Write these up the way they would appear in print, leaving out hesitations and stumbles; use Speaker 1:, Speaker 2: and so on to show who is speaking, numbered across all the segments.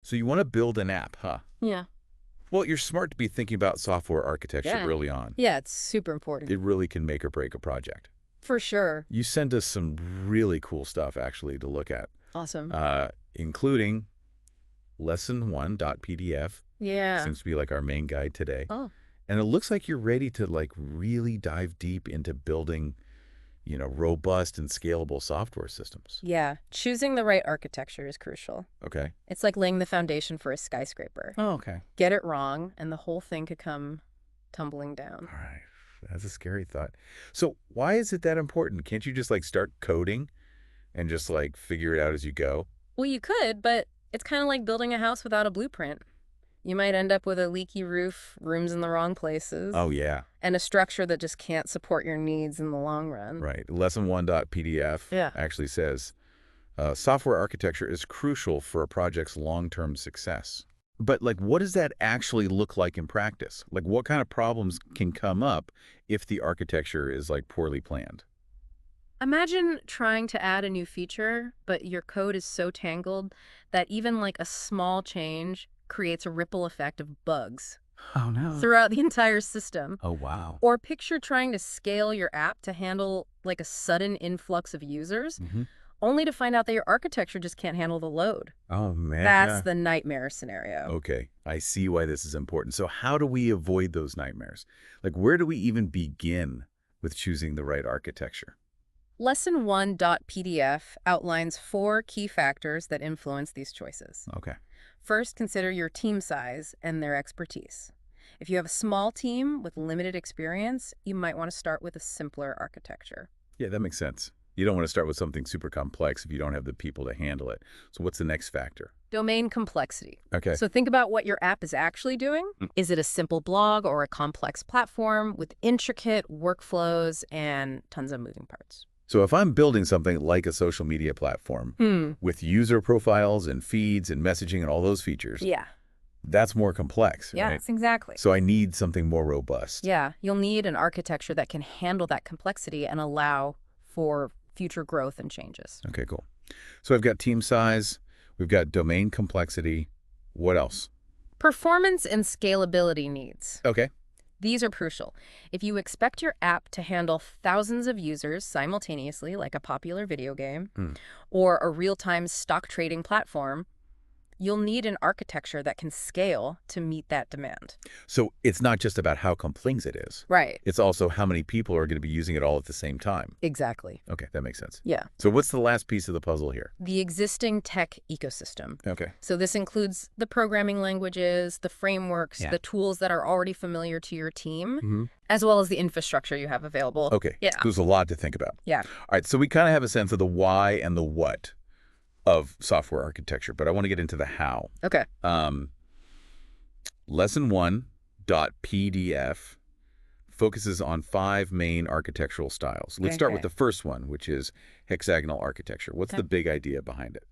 Speaker 1: So you want to build an app, huh?
Speaker 2: Yeah.
Speaker 1: Well, you're smart to be thinking about software architecture
Speaker 2: Yeah.
Speaker 1: early on.
Speaker 2: Yeah, it's super important.
Speaker 1: It really can make or break a project.
Speaker 2: For sure.
Speaker 1: You sent us some really cool stuff, actually, to look at,
Speaker 2: Awesome.
Speaker 1: including lesson1.pdf.
Speaker 2: Yeah.
Speaker 1: Seems to be like our main guide today.
Speaker 2: Oh.
Speaker 1: And it looks like you're ready to like really dive deep into building, robust and scalable software systems.
Speaker 2: Yeah. Choosing the right architecture is crucial.
Speaker 1: Okay.
Speaker 2: It's like laying the foundation for a skyscraper.
Speaker 1: Oh, okay.
Speaker 2: Get it wrong, and the whole thing could come tumbling down.
Speaker 1: All right. That's a scary thought. So why is it that important? Can't you just like start coding and just like figure it out as you go?
Speaker 2: Well, you could, but it's kind of like building a house without a blueprint. You might end up with a leaky roof, rooms in the wrong places,
Speaker 1: Oh, yeah.
Speaker 2: and a structure that just can't support your needs in the long run.
Speaker 1: Right. Lesson1.pdf actually says, software architecture is crucial for a project's long-term success. But like, what does that actually look like in practice? Like, what kind of problems can come up if the architecture is like poorly planned?
Speaker 2: Imagine trying to add a new feature, but your code is so tangled that even like a small change creates a ripple effect of bugs
Speaker 1: Oh, no.
Speaker 2: throughout the entire system.
Speaker 1: Oh, wow.
Speaker 2: Or picture trying to scale your app to handle like a sudden influx of users, only to find out that your architecture just can't handle the load.
Speaker 1: Oh, man.
Speaker 2: That's the nightmare scenario.
Speaker 1: Okay, I see why this is important. So how do we avoid those nightmares? Like, where do we even begin with choosing the right architecture?
Speaker 2: Lesson1.pdf outlines 4 key factors that influence these choices.
Speaker 1: Okay.
Speaker 2: First, consider your team size and their expertise. If you have a small team with limited experience, you might want to start with a simpler architecture.
Speaker 1: Yeah, that makes sense. You don't want to start with something super complex if you don't have the people to handle it. So what's the next factor?
Speaker 2: Domain complexity.
Speaker 1: Okay.
Speaker 2: So think about what your app is actually doing. Is it a simple blog or a complex platform with intricate workflows and tons of moving parts?
Speaker 1: So if I'm building something like a social media platform with user profiles and feeds and messaging and all those features,
Speaker 2: Yeah.
Speaker 1: that's more complex, right?
Speaker 2: Yes, exactly.
Speaker 1: So I need something more robust.
Speaker 2: Yeah, you'll need an architecture that can handle that complexity and allow for future growth and changes.
Speaker 1: Okay, cool. So I've got team size, we've got domain complexity. What else?
Speaker 2: Performance and scalability needs.
Speaker 1: Okay.
Speaker 2: These are crucial. If you expect your app to handle thousands of users simultaneously, like a popular video game, or a real-time stock trading platform, you'll need an architecture that can scale to meet that demand.
Speaker 1: So it's not just about how complex it is.
Speaker 2: Right.
Speaker 1: It's also how many people are going to be using it all at the same time.
Speaker 2: Exactly.
Speaker 1: Okay, that makes sense.
Speaker 2: Yeah.
Speaker 1: So what's the last piece of the puzzle here?
Speaker 2: The existing tech ecosystem.
Speaker 1: Okay.
Speaker 2: So this includes the programming languages, the frameworks, the tools that are already familiar to your team, as well as the infrastructure you have available.
Speaker 1: Okay.
Speaker 2: Yeah.
Speaker 1: There's a lot to think about.
Speaker 2: Yeah.
Speaker 1: All right, so we kind of have a sense of the why and the what of software architecture, but I want to get into the how.
Speaker 2: Okay.
Speaker 1: Lesson1.pdf focuses on 5 main architectural styles. Let's start with the first one, which is hexagonal architecture. What's the big idea behind it?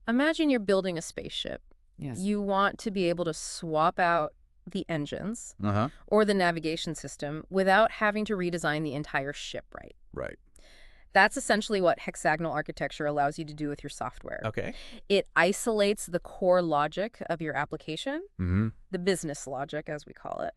Speaker 2: Imagine you're building a spaceship.
Speaker 3: Yes.
Speaker 2: You want to be able to swap out the engines or the navigation system without having to redesign the entire ship, right?
Speaker 1: Right.
Speaker 2: That's essentially what hexagonal architecture allows you to do with your software.
Speaker 1: Okay.
Speaker 2: It isolates the core logic of your application, the business logic, as we call it,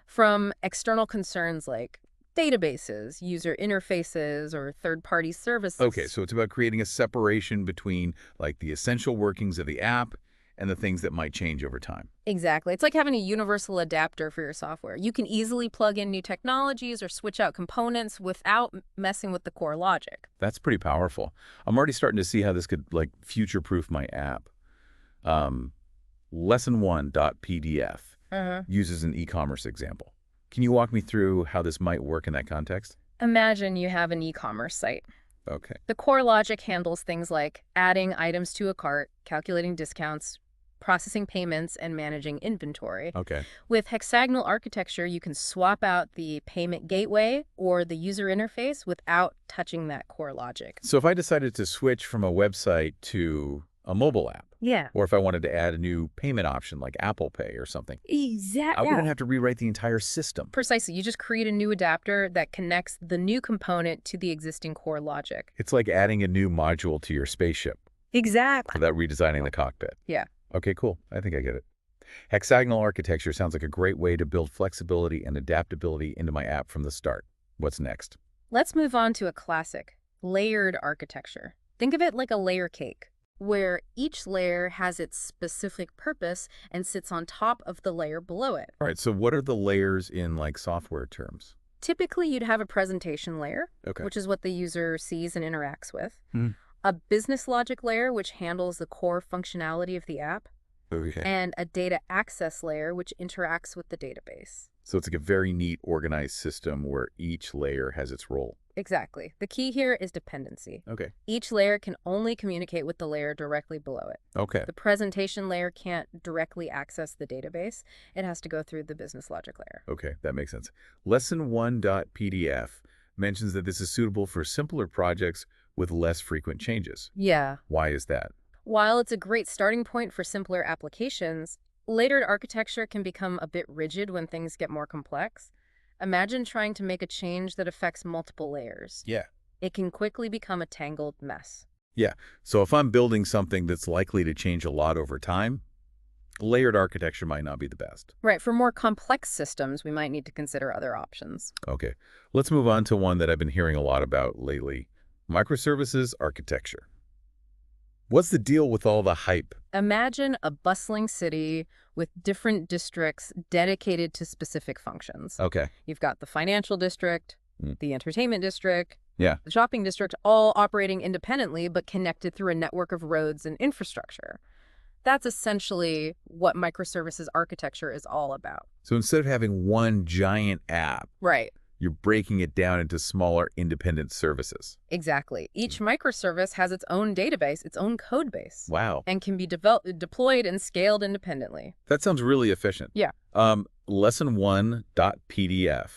Speaker 2: from external concerns like databases, user interfaces, or third-party services.
Speaker 1: Okay, so it's about creating a separation between like the essential workings of the app and the things that might change over time.
Speaker 2: Exactly. It's like having a universal adapter for your software. You can easily plug in new technologies or switch out components without messing with the core logic.
Speaker 1: That's pretty powerful. I'm already starting to see how this could like future-proof my app. Lesson1.pdf uses an e-commerce example. Can you walk me through how this might work in that context?
Speaker 2: Imagine you have an e-commerce site.
Speaker 1: Okay.
Speaker 2: The core logic handles things like adding items to a cart, calculating discounts, processing payments, and managing inventory.
Speaker 1: Okay.
Speaker 2: With hexagonal architecture, you can swap out the payment gateway or the user interface without touching that core logic.
Speaker 1: So if I decided to switch from a website to a mobile app, or if I wanted to add a new payment option like Apple Pay or something,
Speaker 2: Exactly.
Speaker 1: I wouldn't have to rewrite the entire system.
Speaker 2: Precisely. You just create a new adapter that connects the new component to the existing core logic.
Speaker 1: It's like adding a new module to your spaceship
Speaker 2: Exactly.
Speaker 1: without redesigning the cockpit.
Speaker 2: Yeah.
Speaker 1: Okay, cool. I think I get it. Hexagonal architecture sounds like a great way to build flexibility and adaptability into my app from the start. What's next?
Speaker 2: Let's move on to a classic, layered architecture. Think of it like a layer cake, where each layer has its specific purpose and sits on top of the layer below it.
Speaker 1: All right, so what are the layers in like software terms?
Speaker 2: Typically, you'd have a presentation layer,
Speaker 1: Okay.
Speaker 2: which is what the user sees and interacts with,
Speaker 1: Hmm.
Speaker 2: a business logic layer, which handles the core functionality of the app,
Speaker 1: Okay.
Speaker 2: and a data access layer, which interacts with the database.
Speaker 1: So it's like a very neat, organized system where each layer has its role.
Speaker 2: Exactly. The key here is dependency.
Speaker 1: Okay.
Speaker 2: Each layer can only communicate with the layer directly below it.
Speaker 1: Okay.
Speaker 2: The presentation layer can't directly access the database. It has to go through the business logic layer.
Speaker 1: Okay, that makes sense. Lesson1.pdf mentions that this is suitable for simpler projects with less frequent changes.
Speaker 2: Yeah.
Speaker 1: Why is that?
Speaker 2: While it's a great starting point for simpler applications, layered architecture can become a bit rigid when things get more complex. Imagine trying to make a change that affects multiple layers.
Speaker 1: Yeah.
Speaker 2: It can quickly become a tangled mess.
Speaker 1: Yeah. So if I'm building something that's likely to change a lot over time, layered architecture might not be the best.
Speaker 2: Right, for more complex systems, we might need to consider other options.
Speaker 1: Okay. Let's move on to one that I've been hearing a lot about lately, microservices architecture. What's the deal with all the hype?
Speaker 2: Imagine a bustling city with different districts dedicated to specific functions.
Speaker 1: Okay.
Speaker 2: You've got the financial district, the entertainment district,
Speaker 1: Yeah.
Speaker 2: the shopping district, all operating independently but connected through a network of roads and infrastructure. That's essentially what microservices architecture is all about.
Speaker 1: So instead of having one giant app,
Speaker 2: Right.
Speaker 1: you're breaking it down into smaller independent services.
Speaker 2: Exactly. Each microservice has its own database, its own code base,
Speaker 1: Wow.
Speaker 2: and can be deployed and scaled independently.
Speaker 1: That sounds really efficient.
Speaker 2: Yeah.
Speaker 1: Lesson1.pdf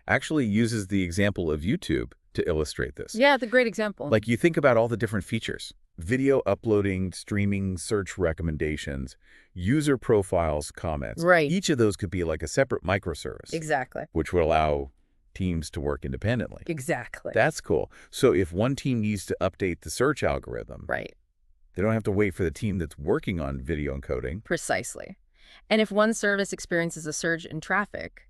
Speaker 1: actually uses the example of YouTube to illustrate this.
Speaker 2: Yeah, it's a great example.
Speaker 1: Like you think about all the different features, video uploading, streaming, search recommendations, user profiles, comments.
Speaker 2: Right.
Speaker 1: Each of those could be like a separate microservice,
Speaker 2: Exactly.
Speaker 1: which would allow teams to work independently.
Speaker 2: Exactly.
Speaker 1: That's cool. So if one team needs to update the search algorithm,
Speaker 2: Right.
Speaker 1: they don't have to wait for the team that's working on video encoding.
Speaker 2: Precisely. And if one service experiences a surge in traffic,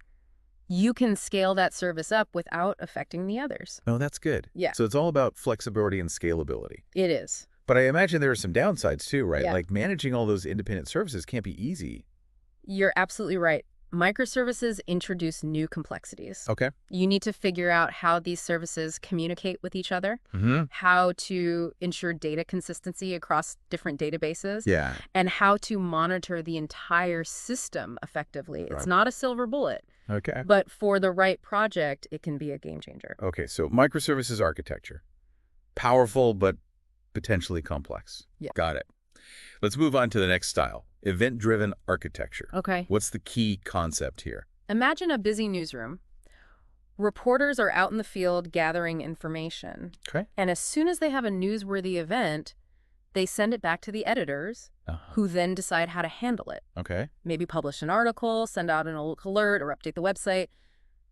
Speaker 2: you can scale that service up without affecting the others.
Speaker 1: Oh, that's good.
Speaker 2: Yeah.
Speaker 1: So it's all about flexibility and scalability.
Speaker 2: It is.
Speaker 1: But I imagine there are some downsides too, right?
Speaker 2: Yeah.
Speaker 1: Like managing all those independent services can't be easy.
Speaker 2: You're absolutely right. Microservices introduce new complexities.
Speaker 1: Okay.
Speaker 2: You need to figure out how these services communicate with each other, how to ensure data consistency across different databases,
Speaker 1: Yeah.
Speaker 2: and how to monitor the entire system effectively. It's
Speaker 1: Right.
Speaker 2: not a silver bullet,
Speaker 1: Okay.
Speaker 2: but for the right project, it can be a game changer.
Speaker 1: Okay, so microservices architecture. Powerful, but potentially complex.
Speaker 2: Yeah.
Speaker 1: Got it. Let's move on to the next style, event-driven architecture.
Speaker 2: Okay.
Speaker 1: What's the key concept here?
Speaker 2: Imagine a busy newsroom. Reporters are out in the field gathering information.
Speaker 1: Okay.
Speaker 2: And as soon as they have a newsworthy event, they send it back to the editors, who then decide how to handle it.
Speaker 1: Okay.
Speaker 2: Maybe publish an article, send out an alert, or update the website.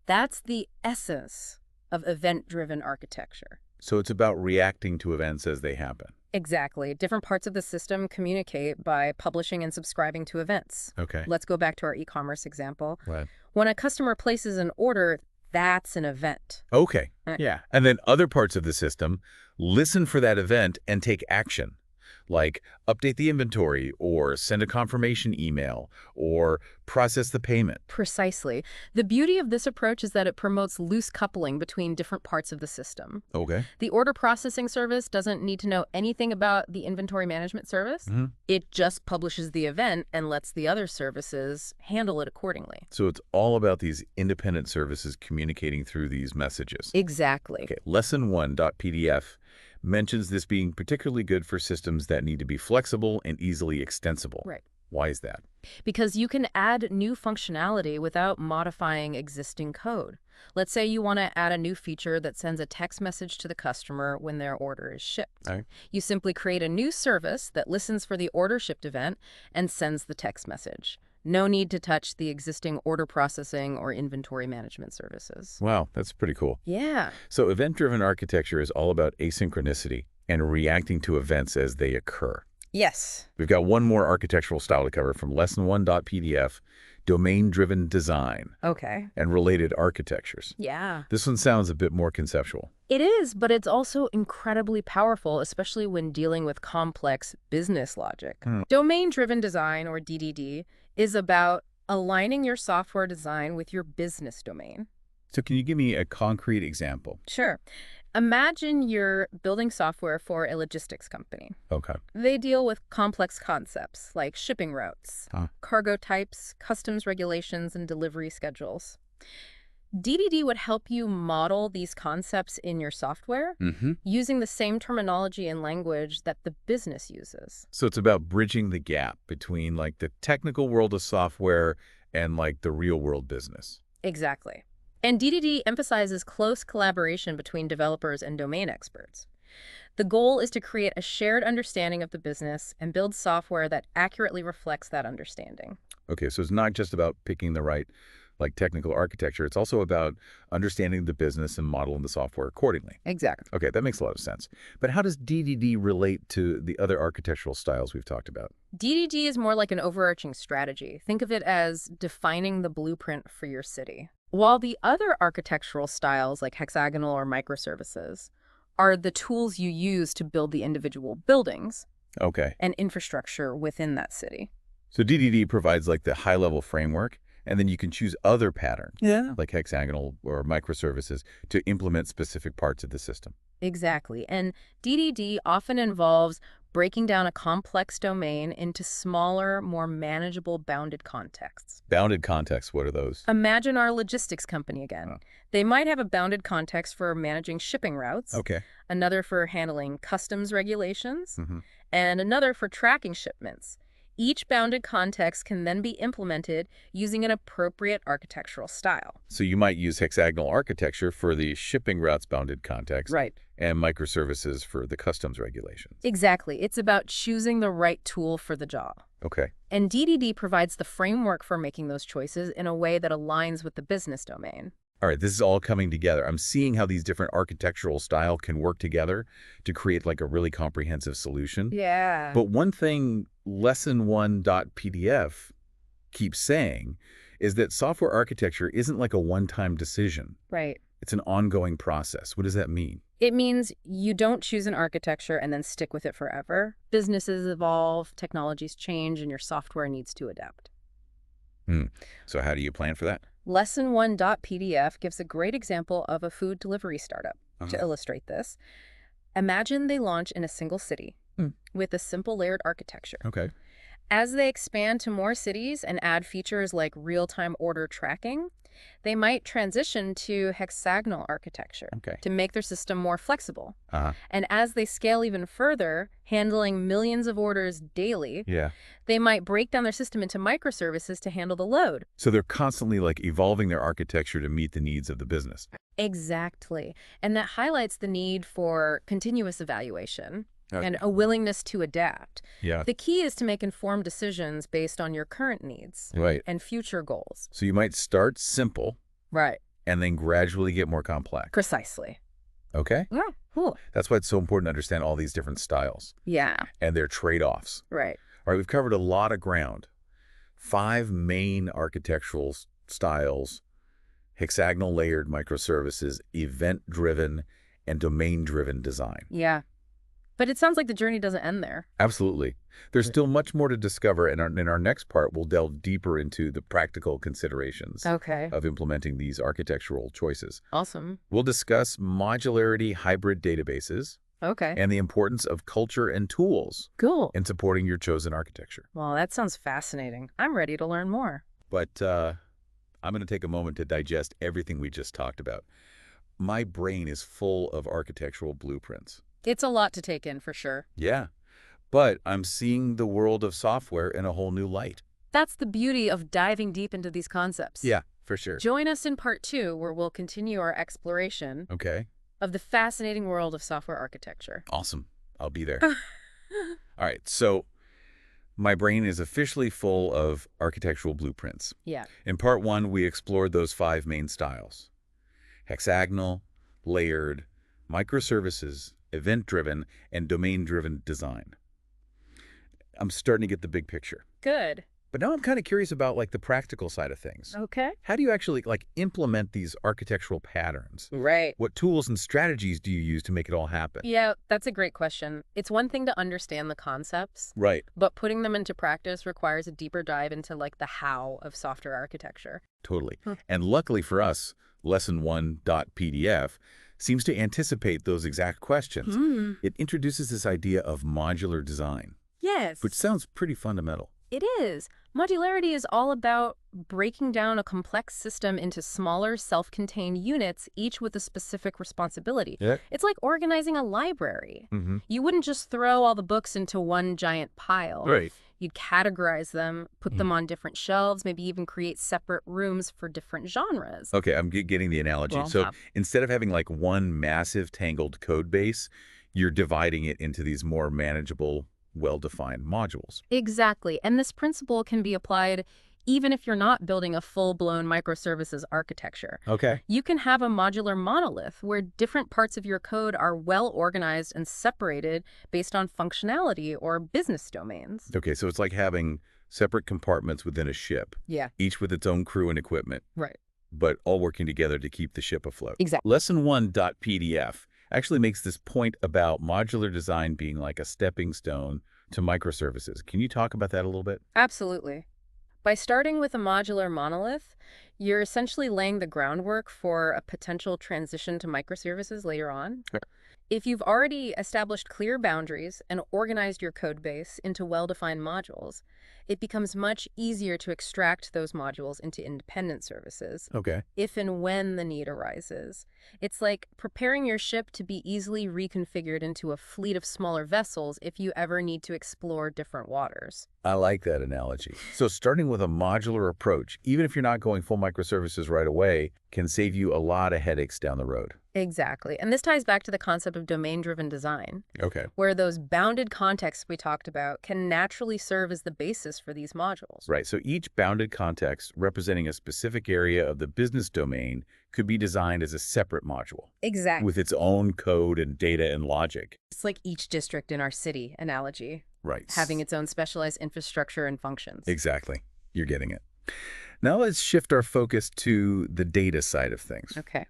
Speaker 2: That's the essence of event-driven architecture.
Speaker 1: So it's about reacting to events as they happen.
Speaker 2: Exactly. Different parts of the system communicate by publishing and subscribing to events.
Speaker 1: Okay.
Speaker 2: Let's go back to our e-commerce example.
Speaker 1: Right.
Speaker 2: When a customer places an order, that's an event.
Speaker 1: Okay.
Speaker 2: Right.
Speaker 1: Yeah. And then other parts of the system listen for that event and take action, like update the inventory or send a confirmation email or process the payment.
Speaker 2: Precisely. The beauty of this approach is that it promotes loose coupling between different parts of the system.
Speaker 1: Okay.
Speaker 2: The order processing service doesn't need to know anything about the inventory management service. It just publishes the event and lets the other services handle it accordingly.
Speaker 1: So it's all about these independent services communicating through these messages.
Speaker 2: Exactly.
Speaker 1: Okay. Lesson1.pdf mentions this being particularly good for systems that need to be flexible and easily extensible.
Speaker 2: Right.
Speaker 1: Why is that?
Speaker 2: Because you can add new functionality without modifying existing code. Let's say you want to add a new feature that sends a text message to the customer when their order is shipped.
Speaker 1: All right.
Speaker 2: You simply create a new service that listens for the order shipped event and sends the text message. No need to touch the existing order processing or inventory management services.
Speaker 1: Wow, that's pretty cool.
Speaker 2: Yeah.
Speaker 1: So event-driven architecture is all about asynchronicity and reacting to events as they occur.
Speaker 2: Yes.
Speaker 1: We've got one more architectural style to cover from lesson1.pdf, domain-driven design
Speaker 2: Okay.
Speaker 1: and related architectures.
Speaker 2: Yeah.
Speaker 1: This one sounds a bit more conceptual.
Speaker 2: It is, but it's also incredibly powerful, especially when dealing with complex business logic. Domain-driven design, or DDD, is about aligning your software design with your business domain.
Speaker 1: So can you give me a concrete example?
Speaker 2: Sure. Imagine you're building software for a logistics company.
Speaker 1: Okay.
Speaker 2: They deal with complex concepts like shipping routes,
Speaker 1: Huh.
Speaker 2: cargo types, customs regulations, and delivery schedules. DDD would help you model these concepts in your software using the same terminology and language that the business uses.
Speaker 1: So it's about bridging the gap between like the technical world of software and like the real world business.
Speaker 2: Exactly. And DDD emphasizes close collaboration between developers and domain experts. The goal is to create a shared understanding of the business and build software that accurately reflects that understanding.
Speaker 1: Okay, so it's not just about picking the right like technical architecture. It's also about understanding the business and modeling the software accordingly.
Speaker 2: Exactly.
Speaker 1: Okay, that makes a lot of sense. But how does DDD relate to the other architectural styles we've talked about?
Speaker 2: DDD is more like an overarching strategy. Think of it as defining the blueprint for your city. While the other architectural styles, like hexagonal or microservices, are the tools you use to build the individual buildings
Speaker 1: Okay.
Speaker 2: and infrastructure within that city.
Speaker 1: So DDD provides like the high-level framework, and then you can choose other patterns, like hexagonal or microservices, to implement specific parts of the system.
Speaker 2: Exactly. And DDD often involves breaking down a complex domain into smaller, more manageable bounded contexts.
Speaker 1: Bounded contexts, what are those?
Speaker 2: Imagine our logistics company again.
Speaker 1: Oh.
Speaker 2: They might have a bounded context for managing shipping routes,
Speaker 1: Okay.
Speaker 2: another for handling customs regulations, and another for tracking shipments. Each bounded context can then be implemented using an appropriate architectural style.
Speaker 1: So you might use hexagonal architecture for the shipping routes bounded context.
Speaker 2: Right.
Speaker 1: And microservices for the customs regulations.
Speaker 2: Exactly. It's about choosing the right tool for the job.
Speaker 1: Okay.
Speaker 2: And DDD provides the framework for making those choices in a way that aligns with the business domain.
Speaker 1: All right, this is all coming together. I'm seeing how these different architectural style can work together to create like a really comprehensive solution.
Speaker 2: Yeah.
Speaker 1: But one thing lesson1.pdf keeps saying is that software architecture isn't like a one-time decision.
Speaker 2: Right.
Speaker 1: It's an ongoing process. What does that mean?
Speaker 2: It means you don't choose an architecture and then stick with it forever. Businesses evolve, technologies change, and your software needs to adapt.
Speaker 1: So how do you plan for that?
Speaker 2: Lesson1.pdf gives a great example of a food delivery startup. To illustrate this, imagine they launch in a single city with a simple layered architecture.
Speaker 1: Okay.
Speaker 2: As they expand to more cities and add features like real-time order tracking, they might transition to hexagonal architecture to make their system more flexible. And as they scale even further, handling millions of orders daily, they might break down their system into microservices to handle the load.
Speaker 1: So they're constantly like evolving their architecture to meet the needs of the business.
Speaker 2: Exactly. And that highlights the need for continuous evaluation and a willingness to adapt. The key is to make informed decisions based on your current needs and future goals.
Speaker 1: So you might start simple and then gradually get more complex.
Speaker 2: Precisely.
Speaker 1: Okay?
Speaker 2: Yeah, cool.
Speaker 1: That's why it's so important to understand all these different styles and their trade-offs.
Speaker 2: Right.
Speaker 1: All right, we've covered a lot of ground. 5 main architectural styles: hexagonal layered microservices, event-driven, and domain-driven design.
Speaker 2: Yeah. But it sounds like the journey doesn't end there.
Speaker 1: Absolutely. There's still much more to discover, and in our next part, we'll delve deeper into the practical considerations of implementing these architectural choices.
Speaker 2: Awesome.
Speaker 1: We'll discuss modularity hybrid databases and the importance of culture and tools in supporting your chosen architecture.
Speaker 2: Well, that sounds fascinating. I'm ready to learn more.
Speaker 1: But I'm going to take a moment to digest everything we just talked about. My brain is full of architectural blueprints.
Speaker 2: It's a lot to take in, for sure.
Speaker 1: Yeah, but I'm seeing the world of software in a whole new light.
Speaker 2: That's the beauty of diving deep into these concepts.
Speaker 1: Yeah, for sure.
Speaker 2: Join us in part 2, where we'll continue our exploration of the fascinating world of software architecture.
Speaker 1: Awesome. I'll be there. All right, so my brain is officially full of architectural blueprints.
Speaker 2: Yeah.
Speaker 1: In part 1, we explored those 5 main styles: hexagonal, layered, microservices, event-driven, and domain-driven design. I'm starting to get the big picture.
Speaker 2: Good.
Speaker 1: But now I'm kind of curious about like the practical side of things.
Speaker 2: Okay.
Speaker 1: How do you actually like implement these architectural patterns?
Speaker 2: Right.
Speaker 1: What tools and strategies do you use to make it all happen?
Speaker 2: Yeah, that's a great question. It's one thing to understand the concepts,
Speaker 1: Right.
Speaker 2: but putting them into practice requires a deeper dive into like the how of software architecture.
Speaker 1: Totally. And luckily for us, lesson1.pdf seems to anticipate those exact questions. It introduces this idea of modular design,
Speaker 2: Yes.
Speaker 1: which sounds pretty fundamental.
Speaker 2: It is. Modularity is all about breaking down a complex system into smaller, self-contained units, each with a specific responsibility.
Speaker 1: Yeah.
Speaker 2: It's like organizing a library.
Speaker 1: Mm-hmm.
Speaker 2: You wouldn't just throw all the books into one giant pile.
Speaker 1: Right.
Speaker 2: You'd categorize them, put them on different shelves, maybe even create separate rooms for different genres.
Speaker 1: Okay, I'm getting the analogy.
Speaker 2: Well,
Speaker 1: So instead of having like one massive tangled code base, you're dividing it into these more manageable, well-defined modules.
Speaker 2: Exactly. And this principle can be applied even if you're not building a full-blown microservices architecture.
Speaker 1: Okay.
Speaker 2: You can have a modular monolith where different parts of your code are well organized and separated based on functionality or business domains.
Speaker 1: Okay, so it's like having separate compartments within a ship,
Speaker 2: Yeah.
Speaker 1: each with its own crew and equipment,
Speaker 2: Right.
Speaker 1: but all working together to keep the ship afloat.
Speaker 2: Exactly.
Speaker 1: Lesson1.pdf actually makes this point about modular design being like a stepping stone to microservices. Can you talk about that a little bit?
Speaker 2: Absolutely. By starting with a modular monolith, you're essentially laying the groundwork for a potential transition to microservices later on.
Speaker 1: Sure.
Speaker 2: If you've already established clear boundaries and organized your code base into well-defined modules, it becomes much easier to extract those modules into independent services,
Speaker 1: Okay.
Speaker 2: if and when the need arises. It's like preparing your ship to be easily reconfigured into a fleet of smaller vessels if you ever need to explore different waters.
Speaker 1: I like that analogy. So starting with a modular approach, even if you're not going full microservices right away, can save you a lot of headaches down the road.
Speaker 2: Exactly. And this ties back to the concept of domain-driven design,
Speaker 1: Okay.
Speaker 2: where those bounded contexts we talked about can naturally serve as the basis for these modules.
Speaker 1: Right. So each bounded context representing a specific area of the business domain could be designed as a separate module
Speaker 2: Exactly.
Speaker 1: with its own code and data and logic.
Speaker 2: It's like each district in our city analogy,
Speaker 1: Right.
Speaker 2: having its own specialized infrastructure and functions.
Speaker 1: Exactly. You're getting it. Now let's shift our focus to the data side of things.
Speaker 2: Okay.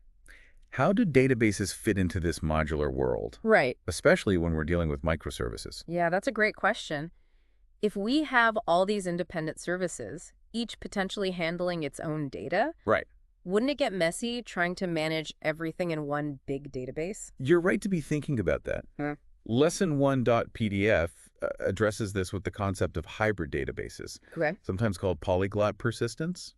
Speaker 1: How do databases fit into this modular world,
Speaker 2: Right.
Speaker 1: especially when we're dealing with microservices?
Speaker 2: Yeah, that's a great question. If we have all these independent services, each potentially handling its own data,
Speaker 1: Right.
Speaker 2: wouldn't it get messy trying to manage everything in one big database?
Speaker 1: You're right to be thinking about that. Lesson1.pdf addresses this with the concept of hybrid databases,
Speaker 2: Okay.
Speaker 1: sometimes called polyglot persistence.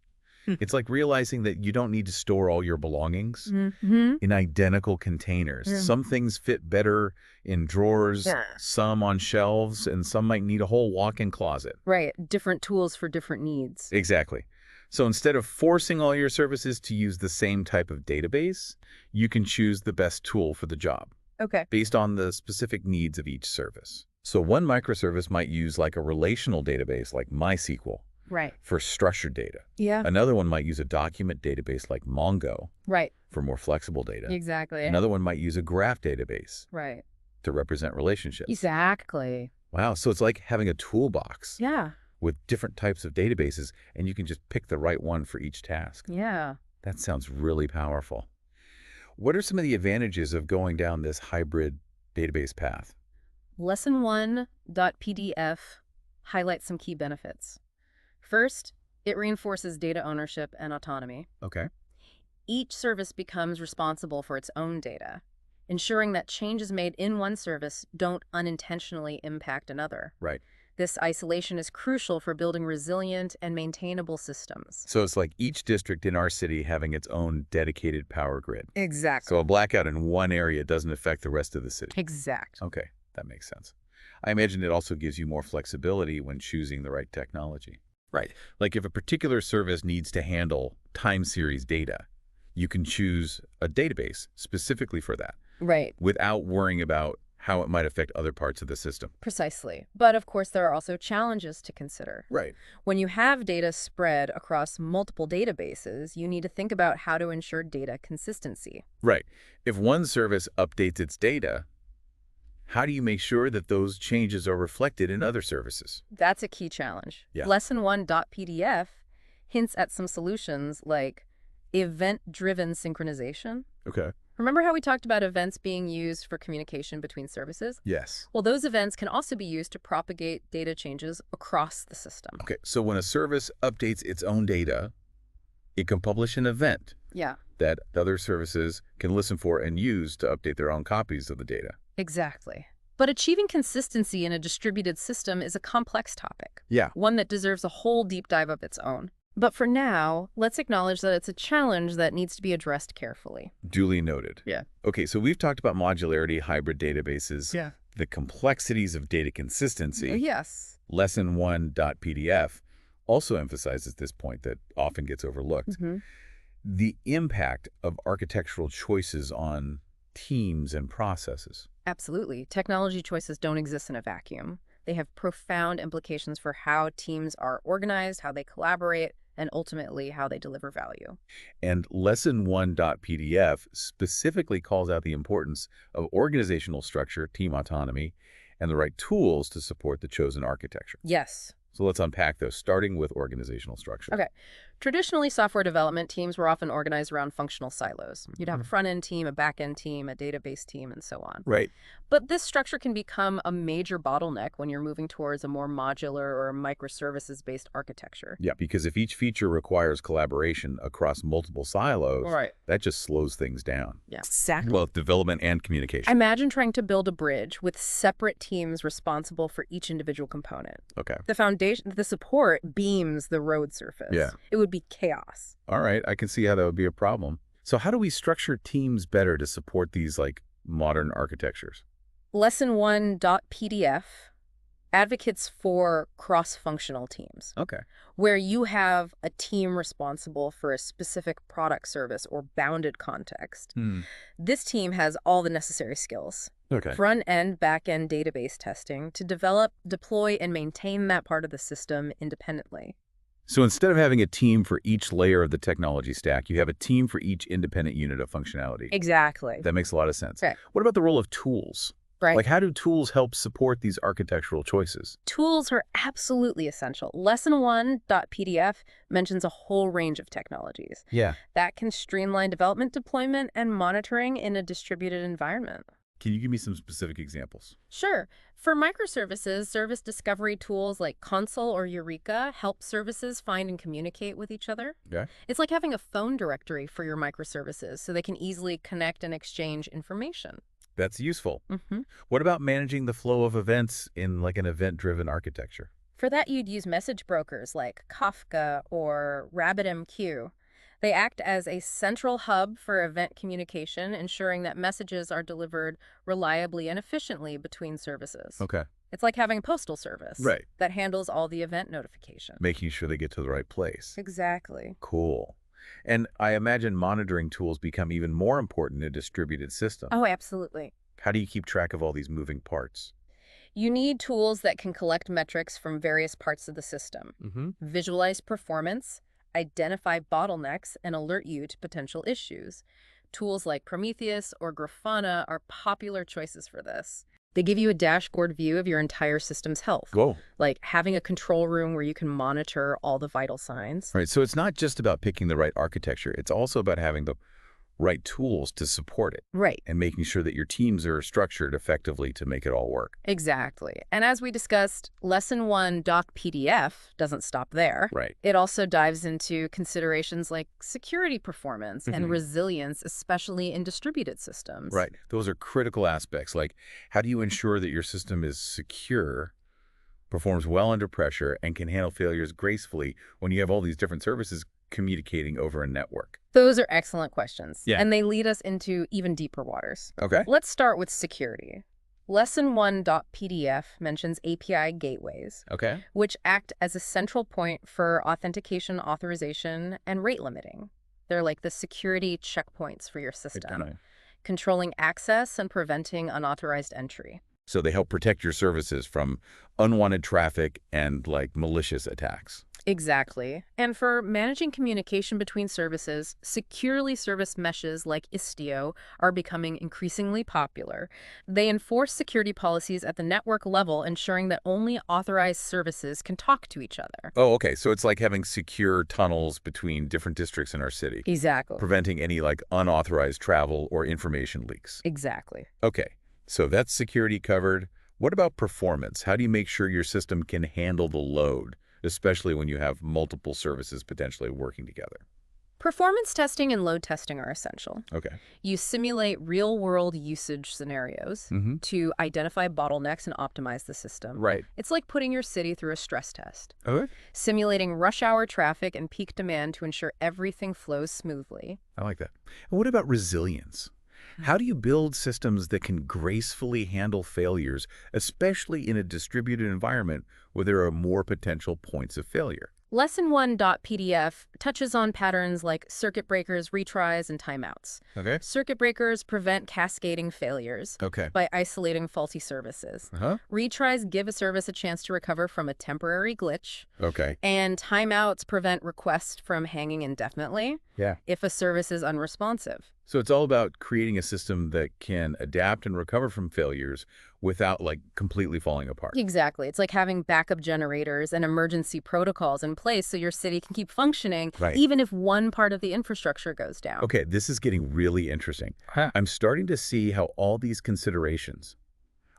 Speaker 1: It's like realizing that you don't need to store all your belongings in identical containers. Some things fit better in drawers, some on shelves, and some might need a whole walk-in closet.
Speaker 2: Right. Different tools for different needs.
Speaker 1: Exactly. So instead of forcing all your services to use the same type of database, you can choose the best tool for the job
Speaker 2: Okay.
Speaker 1: based on the specific needs of each service. So one microservice might use like a relational database like MySQL
Speaker 2: Right.
Speaker 1: for structured data.
Speaker 2: Yeah.
Speaker 1: Another one might use a document database like Mongo
Speaker 2: Right.
Speaker 1: for more flexible data.
Speaker 2: Exactly.
Speaker 1: Another one might use a graph database
Speaker 2: Right.
Speaker 1: to represent relationships.
Speaker 2: Exactly.
Speaker 1: Wow, so it's like having a toolbox
Speaker 2: Yeah.
Speaker 1: with different types of databases, and you can just pick the right one for each task.
Speaker 2: Yeah.
Speaker 1: That sounds really powerful. What are some of the advantages of going down this hybrid database path?
Speaker 2: Lesson1.pdf highlights some key benefits. First, it reinforces data ownership and autonomy.
Speaker 1: Okay.
Speaker 2: Each service becomes responsible for its own data, ensuring that changes made in one service don't unintentionally impact another.
Speaker 1: Right.
Speaker 2: This isolation is crucial for building resilient and maintainable systems.
Speaker 1: So it's like each district in our city having its own dedicated power grid.
Speaker 2: Exactly.
Speaker 1: So a blackout in one area doesn't affect the rest of the city.
Speaker 2: Exactly.
Speaker 1: Okay, that makes sense. I imagine it also gives you more flexibility when choosing the right technology. Right. Like if a particular service needs to handle time series data, you can choose a database specifically for that
Speaker 2: Right.
Speaker 1: without worrying about how it might affect other parts of the system.
Speaker 2: Precisely. But of course, there are also challenges to consider.
Speaker 1: Right.
Speaker 2: When you have data spread across multiple databases, you need to think about how to ensure data consistency.
Speaker 1: Right. If one service updates its data, how do you make sure that those changes are reflected in other services?
Speaker 2: That's a key challenge.
Speaker 1: Yeah.
Speaker 2: Lesson1.pdf hints at some solutions like event-driven synchronization.
Speaker 1: Okay.
Speaker 2: Remember how we talked about events being used for communication between services?
Speaker 1: Yes.
Speaker 2: Well, those events can also be used to propagate data changes across the system.
Speaker 1: Okay, so when a service updates its own data, it can publish an event
Speaker 2: Yeah,
Speaker 1: that other services can listen for and use to update their own copies of the data.
Speaker 2: exactly. But achieving consistency in a distributed system is a complex topic,
Speaker 1: Yeah.
Speaker 2: one that deserves a whole deep dive of its own. But for now, let's acknowledge that it's a challenge that needs to be addressed carefully.
Speaker 1: Duly noted.
Speaker 2: Yeah.
Speaker 1: Okay, so we've talked about modularity, hybrid databases,
Speaker 2: Yeah.
Speaker 1: the complexities of data consistency.
Speaker 2: Yes.
Speaker 1: Lesson1.pdf also emphasizes this point that often gets overlooked.
Speaker 2: Mm-hmm.
Speaker 1: The impact of architectural choices on teams and processes.
Speaker 2: Absolutely. Technology choices don't exist in a vacuum. They have profound implications for how teams are organized, how they collaborate, and ultimately how they deliver value.
Speaker 1: And lesson1.pdf specifically calls out the importance of organizational structure, team autonomy, and the right tools to support the chosen architecture.
Speaker 2: Yes.
Speaker 1: So let's unpack those, starting with organizational structure.
Speaker 2: Okay. Traditionally, software development teams were often organized around functional silos. You'd have a front-end team, a back-end team, a database team, and so on.
Speaker 1: Right.
Speaker 2: But this structure can become a major bottleneck when you're moving towards a more modular or microservices-based architecture.
Speaker 1: Yeah, because if each feature requires collaboration across multiple silos, that just slows things down.
Speaker 2: Yeah, exactly.
Speaker 1: Both development and communication.
Speaker 2: Imagine trying to build a bridge with separate teams responsible for each individual component.
Speaker 1: Okay.
Speaker 2: The foundation, the support beams the road surface.
Speaker 1: Yeah.
Speaker 2: It would be chaos.
Speaker 1: All right, I can see how that would be a problem. So how do we structure teams better to support these modern architectures?
Speaker 2: Lesson1.pdf advocates for cross-functional teams.
Speaker 1: Okay.
Speaker 2: Where you have a team responsible for a specific product, service, or bounded context. This team has all the necessary skills.
Speaker 1: Okay.
Speaker 2: Front-end, back-end database testing to develop, deploy, and maintain that part of the system independently.
Speaker 1: So instead of having a team for each layer of the technology stack, you have a team for each independent unit of functionality.
Speaker 2: Exactly.
Speaker 1: That makes a lot of sense.
Speaker 2: Right.
Speaker 1: What about the role of tools?
Speaker 2: Right.
Speaker 1: How do tools help support these architectural choices?
Speaker 2: Tools are absolutely essential. Lesson1.pdf mentions a whole range of technologies that can streamline development, deployment, and monitoring in a distributed environment.
Speaker 1: Can you give me some specific examples?
Speaker 2: Sure. For microservices, service discovery tools like Consul or Eureka help services find and communicate with each other.
Speaker 1: Okay.
Speaker 2: It's like having a phone directory for your microservices so they can easily connect and exchange information.
Speaker 1: That's useful.
Speaker 2: Mm-hmm.
Speaker 1: What about managing the flow of events in an event-driven architecture?
Speaker 2: For that, you'd use message brokers like Kafka or RabbitMQ. They act as a central hub for event communication, ensuring that messages are delivered reliably and efficiently between services.
Speaker 1: Okay.
Speaker 2: It's like having a postal service
Speaker 1: Right.
Speaker 2: that handles all the event notification.
Speaker 1: Making sure they get to the right place.
Speaker 2: Exactly.
Speaker 1: Cool. And I imagine monitoring tools become even more important in a distributed system.
Speaker 2: Oh, absolutely.
Speaker 1: How do you keep track of all these moving parts?
Speaker 2: You need tools that can collect metrics from various parts of the system, visualize performance, identify bottlenecks, and alert you to potential issues. Tools like Prometheus or Grafana are popular choices for this. They give you a dashboard view of your entire system's health, like having a control room where you can monitor all the vital signs.
Speaker 1: Right, so it's not just about picking the right architecture. It's also about having the right tools to support it.
Speaker 2: Right.
Speaker 1: And making sure that your teams are structured effectively to make it all work.
Speaker 2: Exactly. And as we discussed, lesson1.pdf doesn't stop there.
Speaker 1: Right.
Speaker 2: It also dives into considerations like security performance and resilience, especially in distributed systems.
Speaker 1: Right. Those are critical aspects. How do you ensure that your system is secure, performs well under pressure, and can handle failures gracefully when you have all these different services communicating over a network?
Speaker 2: Those are excellent questions.
Speaker 1: Yeah.
Speaker 2: And they lead us into even deeper waters.
Speaker 1: Okay.
Speaker 2: Let's start with security. Lesson1.pdf mentions API gateways, which act as a central point for authentication, authorization, and rate limiting. They're like the security checkpoints for your system, controlling access and preventing unauthorized entry.
Speaker 1: So they help protect your services from unwanted traffic and malicious attacks.
Speaker 2: Exactly. And for managing communication between services, securely serviced meshes like Istio are becoming increasingly popular. They enforce security policies at the network level, ensuring that only authorized services can talk to each other.
Speaker 1: Oh, okay. So it's like having secure tunnels between different districts in our city,
Speaker 2: Exactly.
Speaker 1: preventing any like unauthorized travel or information leaks.
Speaker 2: Exactly.
Speaker 1: Okay. So that's security covered. What about performance? How do you make sure your system can handle the load, especially when you have multiple services potentially working together?
Speaker 2: Performance testing and load testing are essential.
Speaker 1: Okay.
Speaker 2: You simulate real-world usage scenarios
Speaker 1: Mm-hmm.
Speaker 2: to identify bottlenecks and optimize the system.
Speaker 1: Right.
Speaker 2: It's like putting your city through a stress test.
Speaker 1: Okay.
Speaker 2: Simulating rush hour traffic and peak demand to ensure everything flows smoothly.
Speaker 1: I like that. And what about resilience? How do you build systems that can gracefully handle failures, especially in a distributed environment where there are more potential points of failure?
Speaker 2: Lesson1.pdf touches on patterns like circuit breakers, retries, and timeouts.
Speaker 1: Okay.
Speaker 2: Circuit breakers prevent cascading failures
Speaker 1: Okay.
Speaker 2: by isolating faulty services.
Speaker 1: Uh-huh.
Speaker 2: Retries give a service a chance to recover from a temporary glitch,
Speaker 1: Okay.
Speaker 2: and timeouts prevent requests from hanging indefinitely
Speaker 1: Yeah.
Speaker 2: if a service is unresponsive.
Speaker 1: So it's all about creating a system that can adapt and recover from failures without like completely falling apart.
Speaker 2: Exactly. It's like having backup generators and emergency protocols in place so your city can keep functioning
Speaker 1: Right.
Speaker 2: even if one part of the infrastructure goes down.
Speaker 1: Okay, this is getting really interesting.
Speaker 3: Huh.
Speaker 1: I'm starting to see how all these considerations,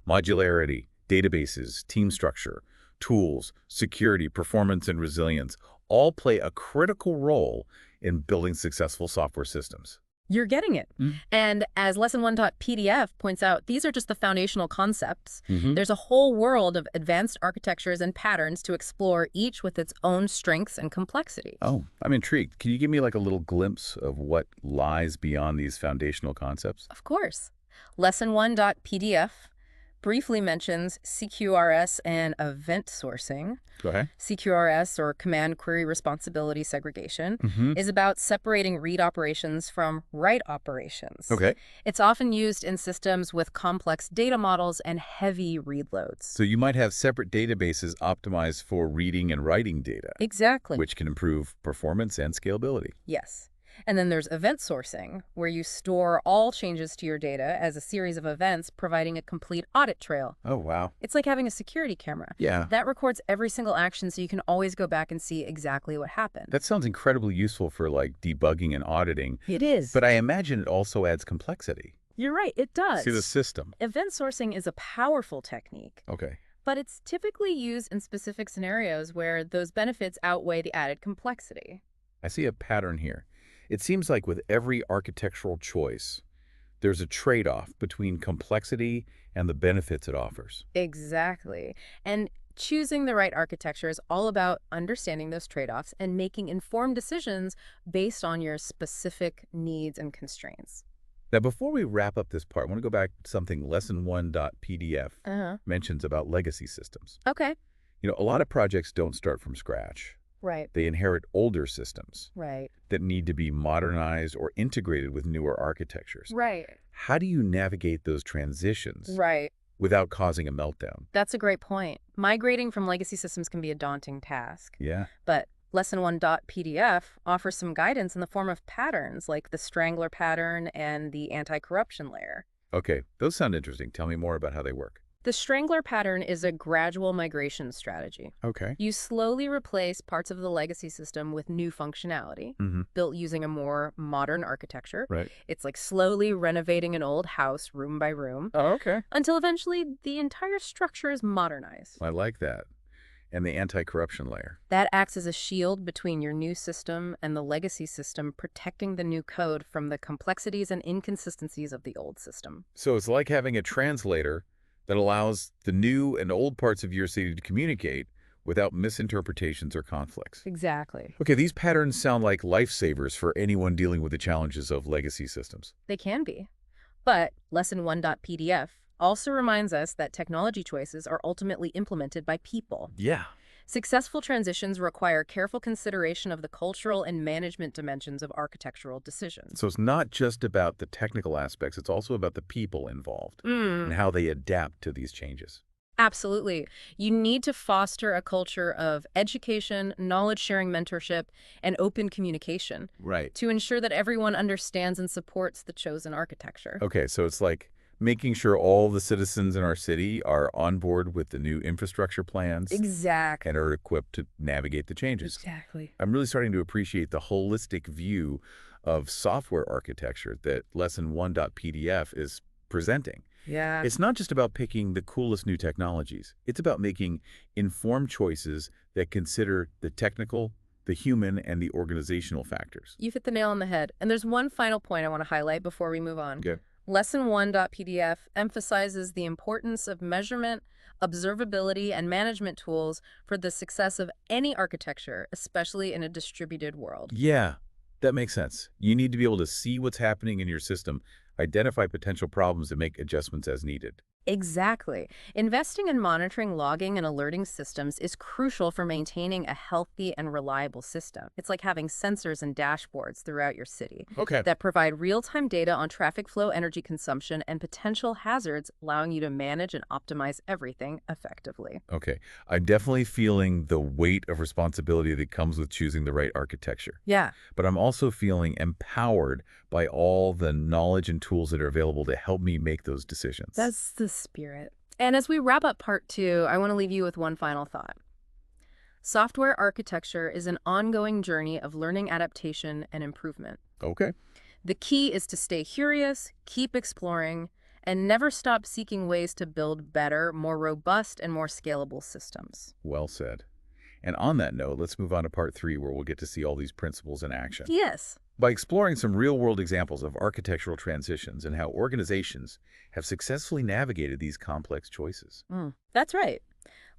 Speaker 1: modularity, databases, team structure, tools, security, performance, and resilience, all play a critical role in building successful software systems.
Speaker 2: You're getting it. And as lesson1.pdf points out, these are just the foundational concepts. There's a whole world of advanced architectures and patterns to explore, each with its own strengths and complexity.
Speaker 1: Oh, I'm intrigued. Can you give me like a little glimpse of what lies beyond these foundational concepts?
Speaker 2: Of course. Lesson1.pdf briefly mentions CQRS and event sourcing.
Speaker 1: Go ahead.
Speaker 2: CQRS, or Command Query Responsibility Segregation, is about separating read operations from write operations.
Speaker 1: Okay.
Speaker 2: It's often used in systems with complex data models and heavy read loads.
Speaker 1: So you might have separate databases optimized for reading and writing data,
Speaker 2: Exactly.
Speaker 1: which can improve performance and scalability.
Speaker 2: Yes. And then there's event sourcing, where you store all changes to your data as a series of events, providing a complete audit trail.
Speaker 1: Oh, wow.
Speaker 2: It's like having a security camera.
Speaker 1: Yeah.
Speaker 2: That records every single action so you can always go back and see exactly what happened.
Speaker 1: That sounds incredibly useful for like debugging and auditing,
Speaker 2: It is.
Speaker 1: but I imagine it also adds complexity
Speaker 2: You're right, it does.
Speaker 1: to the system.
Speaker 2: Event sourcing is a powerful technique,
Speaker 1: Okay.
Speaker 2: but it's typically used in specific scenarios where those benefits outweigh the added complexity.
Speaker 1: I see a pattern here. It seems like with every architectural choice, there's a trade-off between complexity and the benefits it offers.
Speaker 2: Exactly. And choosing the right architecture is all about understanding those trade-offs and making informed decisions based on your specific needs and constraints.
Speaker 1: Now, before we wrap up this part, I want to go back to something lesson1.pdf mentions about legacy systems.
Speaker 2: Okay.
Speaker 1: You know, a lot of projects don't start from scratch.
Speaker 2: Right.
Speaker 1: They inherit older systems
Speaker 2: Right.
Speaker 1: that need to be modernized or integrated with newer architectures.
Speaker 2: Right.
Speaker 1: How do you navigate those transitions
Speaker 2: Right.
Speaker 1: without causing a meltdown?
Speaker 2: That's a great point. Migrating from legacy systems can be a daunting task.
Speaker 1: Yeah.
Speaker 2: But lesson1.pdf offers some guidance in the form of patterns like the Strangler pattern and the anti-corruption layer.
Speaker 1: Okay, those sound interesting. Tell me more about how they work.
Speaker 2: The Strangler pattern is a gradual migration strategy.
Speaker 1: Okay.
Speaker 2: You slowly replace parts of the legacy system with new functionality, built using a more modern architecture.
Speaker 1: Right.
Speaker 2: It's like slowly renovating an old house room by room,
Speaker 3: Oh, okay.
Speaker 2: until eventually the entire structure is modernized.
Speaker 1: I like that. And the anti-corruption layer.
Speaker 2: That acts as a shield between your new system and the legacy system, protecting the new code from the complexities and inconsistencies of the old system.
Speaker 1: So it's like having a translator that allows the new and old parts of your city to communicate without misinterpretations or conflicts.
Speaker 2: Exactly.
Speaker 1: Okay, these patterns sound like lifesavers for anyone dealing with the challenges of legacy systems.
Speaker 2: They can be. But lesson1.pdf also reminds us that technology choices are ultimately implemented by people.
Speaker 1: Yeah.
Speaker 2: Successful transitions require careful consideration of the cultural and management dimensions of architectural decisions.
Speaker 1: So it's not just about the technical aspects, it's also about the people involved and how they adapt to these changes.
Speaker 2: Absolutely. You need to foster a culture of education, knowledge-sharing mentorship, and open communication
Speaker 1: Right.
Speaker 2: to ensure that everyone understands and supports the chosen architecture.
Speaker 1: Okay, so it's like making sure all the citizens in our city are on board with the new infrastructure plans
Speaker 2: Exactly.
Speaker 1: and are equipped to navigate the changes.
Speaker 2: Exactly.
Speaker 1: I'm really starting to appreciate the holistic view of software architecture that Lesson 1.pdf is presenting.
Speaker 2: Yeah.
Speaker 1: It's not just about picking the coolest new technologies. It's about making informed choices that consider the technical, the human, and the organizational factors.
Speaker 2: You've hit the nail on the head. And there's one final point I want to highlight before we move on.
Speaker 1: Okay.
Speaker 2: Lesson 1.pdf emphasizes the importance of measurement, observability, and management tools for the success of any architecture, especially in a distributed world.
Speaker 1: Yeah, that makes sense. You need to be able to see what's happening in your system, identify potential problems, and make adjustments as needed.
Speaker 2: Exactly. Investing in monitoring, logging, and alerting systems is crucial for maintaining a healthy and reliable system. It's like having sensors and dashboards throughout your city
Speaker 1: Okay.
Speaker 2: that provide real-time data on traffic flow, energy consumption, and potential hazards, allowing you to manage and optimize everything effectively.
Speaker 1: Okay. I'm definitely feeling the weight of responsibility that comes with choosing the right architecture.
Speaker 2: Yeah.
Speaker 1: But I'm also feeling empowered by all the knowledge and tools that are available to help me make those decisions.
Speaker 2: That's the spirit. And as we wrap up part 2, I want to leave you with one final thought. Software architecture is an ongoing journey of learning, adaptation, and improvement.
Speaker 1: Okay.
Speaker 2: The key is to stay curious, keep exploring, and never stop seeking ways to build better, more robust, and more scalable systems.
Speaker 1: Well said. And on that note, let's move on to part 3, where we'll get to see all these principles in action.
Speaker 2: Yes.
Speaker 1: By exploring some real-world examples of architectural transitions and how organizations have successfully navigated these complex choices.
Speaker 2: That's right.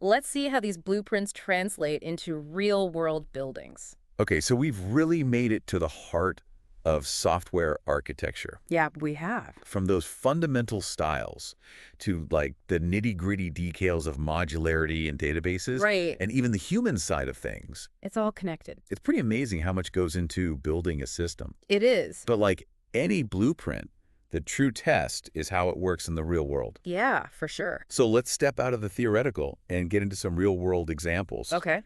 Speaker 2: Let's see how these blueprints translate into real-world buildings.
Speaker 1: Okay, so we've really made it to the heart of software architecture.
Speaker 2: Yeah, we have.
Speaker 1: From those fundamental styles to like the nitty-gritty details of modularity in databases,
Speaker 2: Right.
Speaker 1: and even the human side of things.
Speaker 2: It's all connected.
Speaker 1: It's pretty amazing how much goes into building a system.
Speaker 2: It is.
Speaker 1: But like any blueprint, the true test is how it works in the real world.
Speaker 2: Yeah, for sure.
Speaker 1: So let's step out of the theoretical and get into some real-world examples.
Speaker 2: Okay.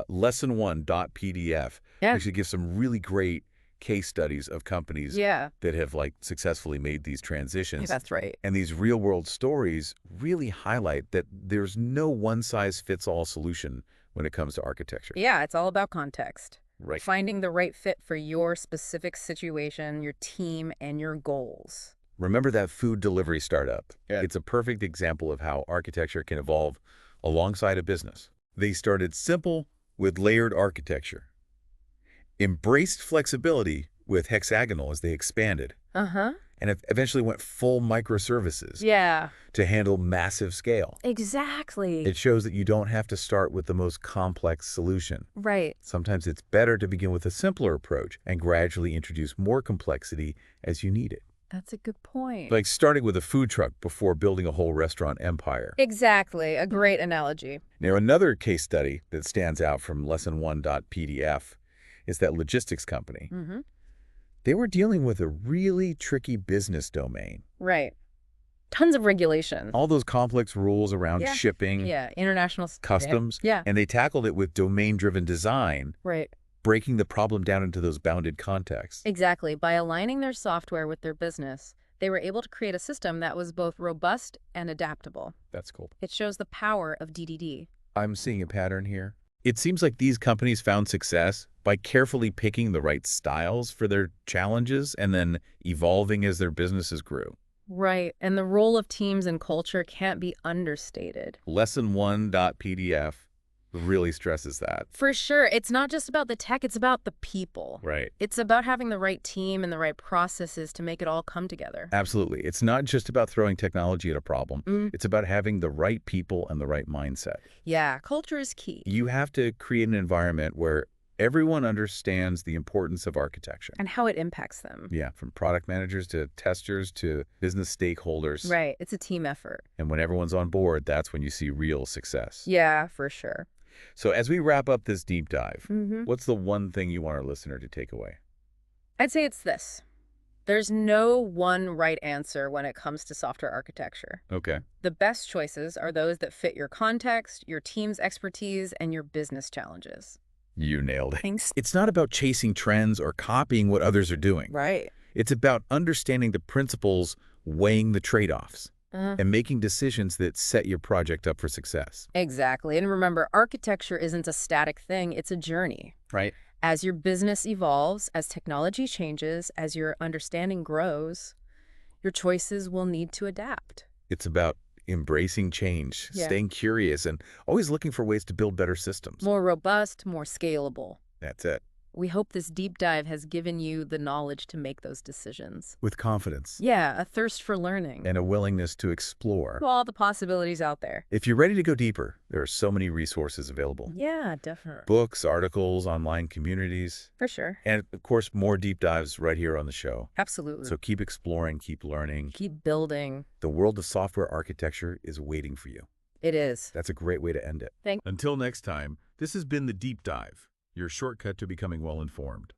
Speaker 1: Lesson 1.pdf actually gives some really great case studies of companies that have like successfully made these transitions.
Speaker 2: That's right.
Speaker 1: And these real-world stories really highlight that there's no one-size-fits-all solution when it comes to architecture.
Speaker 2: Yeah, it's all about context.
Speaker 1: Right.
Speaker 2: Finding the right fit for your specific situation, your team, and your goals.
Speaker 1: Remember that food delivery startup? Yeah. It's a perfect example of how architecture can evolve alongside a business. They started simple with layered architecture, embraced flexibility with hexagonal as they expanded, and eventually went full microservices to handle massive scale.
Speaker 2: Exactly.
Speaker 1: It shows that you don't have to start with the most complex solution.
Speaker 2: Right.
Speaker 1: Sometimes it's better to begin with a simpler approach and gradually introduce more complexity as you need it.
Speaker 2: That's a good point.
Speaker 1: Like starting with a food truck before building a whole restaurant empire.
Speaker 2: Exactly. A great analogy.
Speaker 1: Now, another case study that stands out from Lesson 1.pdf is that logistics company. They were dealing with a really tricky business domain.
Speaker 2: Right. Tons of regulation.
Speaker 1: All those complex rules around shipping,
Speaker 2: international
Speaker 1: customs, and they tackled it with domain-driven design,
Speaker 2: Right.
Speaker 1: breaking the problem down into those bounded contexts.
Speaker 2: Exactly. By aligning their software with their business, they were able to create a system that was both robust and adaptable.
Speaker 1: That's cool.
Speaker 2: It shows the power of DDD.
Speaker 1: I'm seeing a pattern here. It seems like these companies found success by carefully picking the right styles for their challenges and then evolving as their businesses grew.
Speaker 2: Right. And the role of teams and culture can't be understated.
Speaker 1: Lesson 1.pdf really stresses that.
Speaker 2: For sure. It's not just about the tech, it's about the people.
Speaker 1: Right.
Speaker 2: It's about having the right team and the right processes to make it all come together.
Speaker 1: Absolutely. It's not just about throwing technology at a problem. It's about having the right people and the right mindset.
Speaker 2: Yeah, culture is key.
Speaker 1: You have to create an environment where everyone understands the importance of architecture.
Speaker 2: And how it impacts them.
Speaker 1: Yeah, from product managers to testers to business stakeholders.
Speaker 2: Right. It's a team effort.
Speaker 1: And when everyone's on board, that's when you see real success.
Speaker 2: Yeah, for sure.
Speaker 1: So as we wrap up this deep dive, what's the one thing you want our listener to take away?
Speaker 2: I'd say it's this. There's no one right answer when it comes to software architecture.
Speaker 1: Okay.
Speaker 2: The best choices are those that fit your context, your team's expertise, and your business challenges.
Speaker 1: You nailed it.
Speaker 2: Thanks.
Speaker 1: It's not about chasing trends or copying what others are doing.
Speaker 2: Right.
Speaker 1: It's about understanding the principles, weighing the trade-offs, and making decisions that set your project up for success.
Speaker 2: Exactly. And remember, architecture isn't a static thing, it's a journey.
Speaker 1: Right.
Speaker 2: As your business evolves, as technology changes, as your understanding grows, your choices will need to adapt.
Speaker 1: It's about embracing change,
Speaker 2: Yeah.
Speaker 1: staying curious, and always looking for ways to build better systems.
Speaker 2: More robust, more scalable.
Speaker 1: That's it.
Speaker 2: We hope this deep dive has given you the knowledge to make those decisions.
Speaker 1: With confidence.
Speaker 2: Yeah, a thirst for learning.
Speaker 1: And a willingness to explore.
Speaker 2: All the possibilities out there.
Speaker 1: If you're ready to go deeper, there are so many resources available.
Speaker 2: Yeah, definitely.
Speaker 1: Books, articles, online communities.
Speaker 2: For sure.
Speaker 1: And, of course, more deep dives right here on the show.
Speaker 2: Absolutely.
Speaker 1: So keep exploring, keep learning.
Speaker 2: Keep building.
Speaker 1: The world of software architecture is waiting for you.
Speaker 2: It is.
Speaker 1: That's a great way to end it.
Speaker 2: Thanks.
Speaker 1: Until next time, this has been The Deep Dive, your shortcut to becoming well-informed.